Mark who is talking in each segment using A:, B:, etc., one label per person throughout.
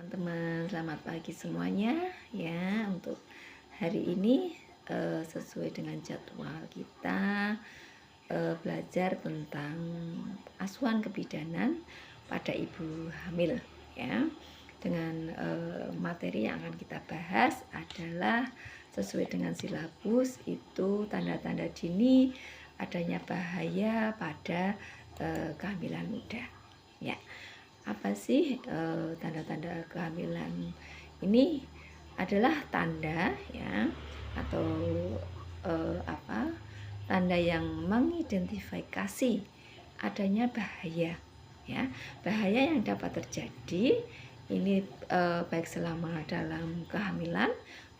A: Teman-teman, selamat pagi semuanya ya. Untuk hari ini sesuai dengan jadwal kita belajar tentang asuhan kebidanan pada ibu hamil ya. Dengan materi yang akan kita bahas adalah sesuai dengan silabus, itu tanda-tanda dini adanya bahaya pada kehamilan muda ya. Apa sih tanda-tanda kehamilan ini? Adalah tanda ya, atau tanda yang mengidentifikasi adanya bahaya ya, bahaya yang dapat terjadi ini baik selama dalam kehamilan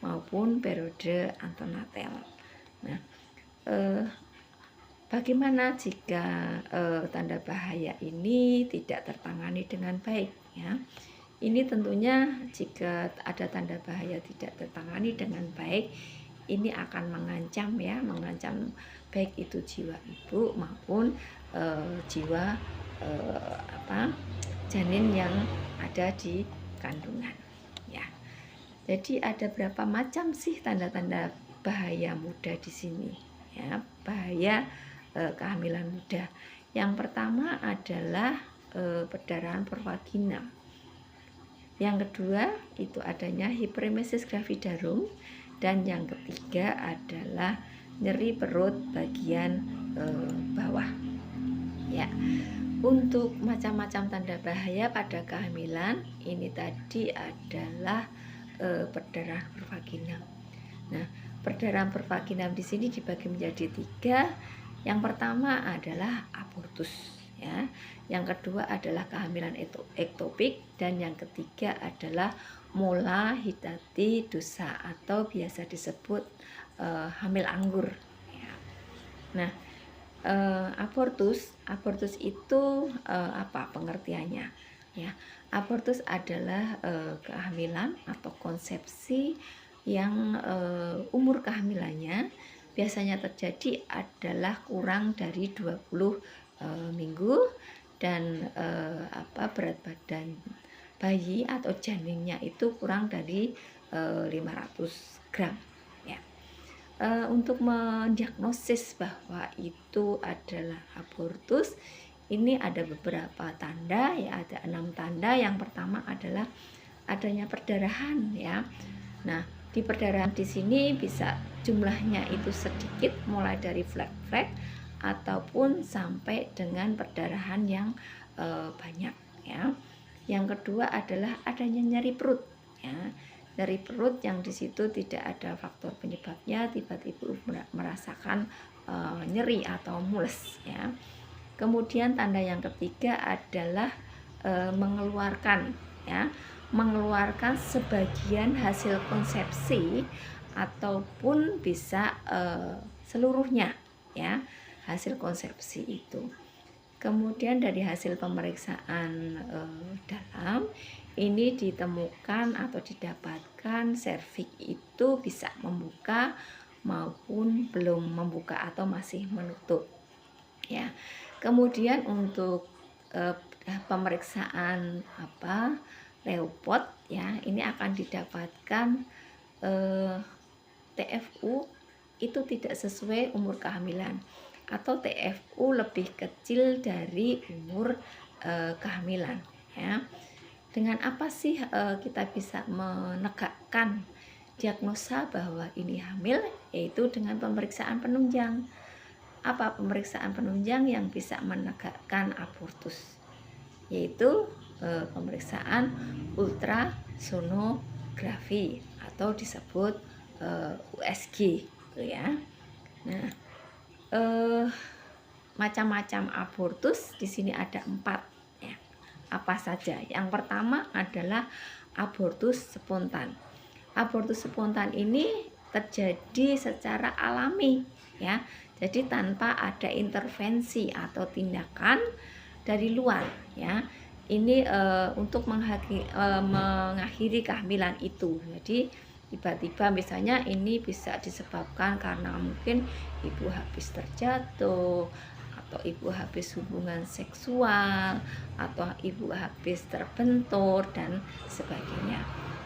A: maupun periode antenatal. Nah, bagaimana jika tanda bahaya ini tidak tertangani dengan baik ya? Ini tentunya jika ada tanda bahaya tidak tertangani dengan baik, ini akan mengancam ya, mengancam baik itu jiwa ibu maupun jiwa janin yang ada di kandungan ya. Jadi ada berapa macam sih tanda-tanda bahaya muda di sini ya, bahaya kehamilan muda. Yang pertama adalah perdarahan pervaginam. Yang kedua itu adanya hiperemesis gravidarum, dan yang ketiga adalah nyeri perut bagian bawah. Ya. Untuk macam-macam tanda bahaya pada kehamilan ini tadi adalah perdarahan pervaginam. Nah, perdarahan pervaginam di sini dibagi menjadi 3. Yang pertama adalah abortus ya. Yang kedua adalah kehamilan ektopik, dan yang ketiga adalah mola hidatidosa atau biasa disebut hamil anggur ya. Nah, abortus itu apa pengertiannya ya? Abortus adalah kehamilan atau konsepsi yang umur kehamilannya biasanya terjadi adalah kurang dari 20 minggu, dan berat badan bayi atau janinnya itu kurang dari 500 gram ya. Untuk mendiagnosis bahwa itu adalah abortus, ini ada beberapa tanda ya, ada 6 tanda. Yang pertama adalah adanya perdarahan ya. Nah, di perdarahan di sini bisa jumlahnya itu sedikit, mulai dari flek-flek ataupun sampai dengan perdarahan yang banyak ya. Yang kedua adalah adanya nyeri perut ya. Nyeri perut yang di situ tidak ada faktor penyebabnya, tiba-tiba merasakan nyeri atau mules ya. Kemudian tanda yang ketiga adalah mengeluarkan sebagian hasil konsepsi ataupun bisa seluruhnya ya, hasil konsepsi itu. Kemudian dari hasil pemeriksaan dalam ini ditemukan atau didapatkan serviks itu bisa membuka maupun belum membuka atau masih menutup ya. Kemudian untuk pemeriksaan Leopard ya, ini akan didapatkan TFU itu tidak sesuai umur kehamilan, atau TFU lebih kecil dari umur kehamilan ya. Dengan apa sih kita bisa menegakkan diagnosa bahwa ini hamil? Yaitu dengan pemeriksaan penunjang. Apa pemeriksaan penunjang yang bisa menegakkan abortus? Yaitu pemeriksaan ultrasonografi atau disebut USG gitu ya. Nah, macam-macam abortus di sini ada 4 ya. Apa saja? Yang pertama adalah abortus spontan. Abortus spontan ini terjadi secara alami ya. Jadi tanpa ada intervensi atau tindakan dari luar ya. Ini untuk mengakhiri kehamilan itu. Jadi tiba-tiba misalnya ini bisa disebabkan karena mungkin ibu habis terjatuh atau ibu habis hubungan seksual, atau ibu habis terbentur dan sebagainya,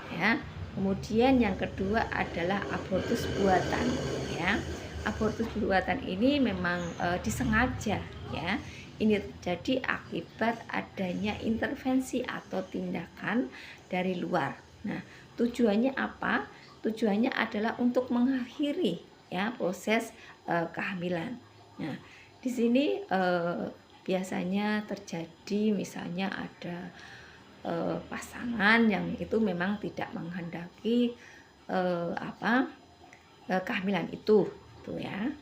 A: ya. Kemudian yang kedua adalah abortus buatan, ya. Abortus buatan ini memang disengaja, ya. Ini terjadi akibat adanya intervensi atau tindakan dari luar. Nah, tujuannya apa? Tujuannya adalah untuk mengakhiri, ya, proses kehamilan. Nah, di sini biasanya terjadi misalnya ada pasangan yang itu memang tidak menghendaki kehamilan itu, tuh ya.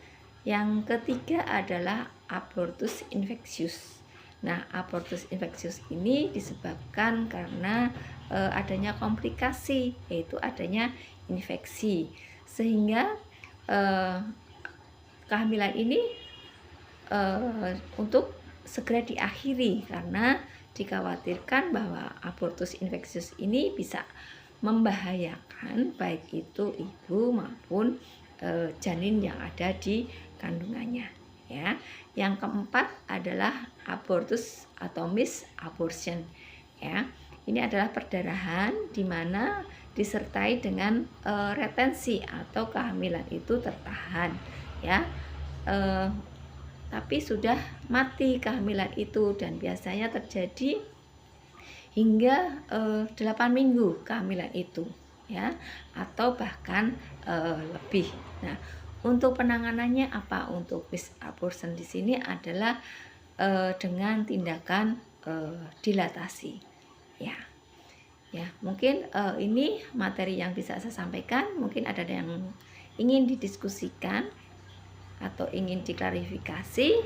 A: Yang ketiga adalah abortus infeksius. Nah, abortus infeksius ini disebabkan karena adanya komplikasi, yaitu adanya infeksi, sehingga kehamilan ini untuk segera diakhiri karena dikhawatirkan bahwa abortus infeksius ini bisa membahayakan baik itu ibu maupun janin yang ada di kandungannya, ya. Yang keempat adalah abortus atau misabortion, ya. Ini adalah perdarahan di mana disertai dengan retensi atau kehamilan itu tertahan, ya. Tapi sudah mati kehamilan itu, dan biasanya terjadi hingga 8 minggu kehamilan itu, ya, atau bahkan lebih. Nah, untuk penanganannya apa untuk misabortion di sini adalah dengan tindakan dilatasi, ya. Ya, mungkin ini materi yang bisa saya sampaikan. Mungkin ada yang ingin didiskusikan atau ingin diklarifikasi,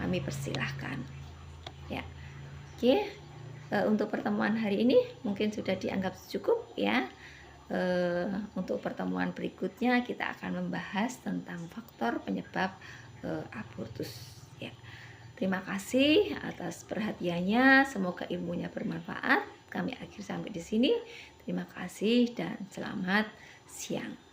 A: kami persilahkan, ya. Oke, untuk pertemuan hari ini mungkin sudah dianggap cukup, ya. Untuk pertemuan berikutnya kita akan membahas tentang faktor penyebab abortus, ya. Terima kasih atas perhatiannya, semoga ilmunya bermanfaat. Kami akhir sampai di sini. Terima kasih dan selamat siang.